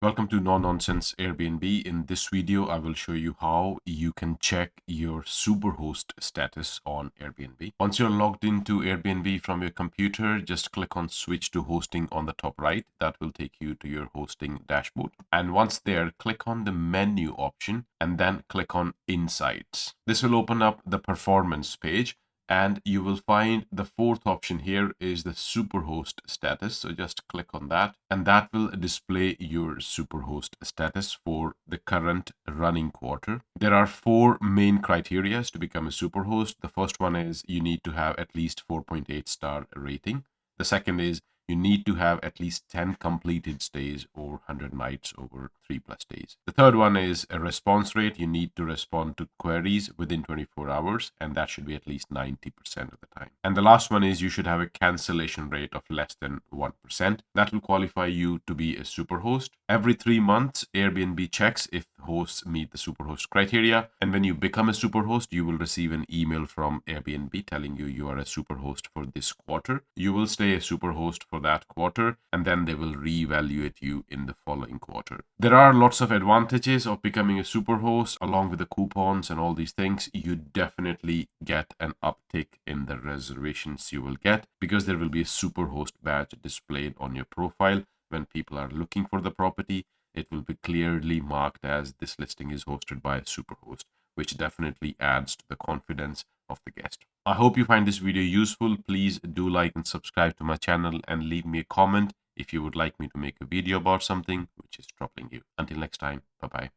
Welcome to No Nonsense Airbnb. In this video, I will show you how you can check your Superhost status on Airbnb. Once you're logged into Airbnb from your computer, just click on Switch to Hosting on the top right. That will take you to your hosting dashboard. And once there, click on the menu option and then click on Insights. This will open up the performance page. And you will find the fourth option here is the Superhost status. So just click on that and that will display your Superhost status for the current running quarter. There are four main criteria to become a Superhost. The first one is you need to have at least 4.8 star rating. The second is you need to have at least 10 completed stays or 100 nights over 3+ days. The third one is a response rate. You need to respond to queries within 24 hours, and that should be at least 90% of the time. And the last one is you should have a cancellation rate of less than 1%. That will qualify you to be a Superhost. Every 3 months, Airbnb checks if hosts meet the Superhost criteria. And when you become a Superhost, you will receive an email from Airbnb telling you you are a Superhost for this quarter. You will stay a Superhost for that quarter, and then they will reevaluate you in the following quarter. There are lots of advantages of becoming a Superhost. Along with the coupons and all these things, you definitely get an uptick in the reservations you will get because there will be a Superhost badge displayed on your profile. When people are looking for the property, it will be clearly marked as this listing is hosted by a Superhost, which definitely adds to the confidence of the guest. I hope you find this video useful. Please do like and subscribe to my channel and leave me a comment if you would like me to make a video about something which is troubling you. Until next time, bye-bye.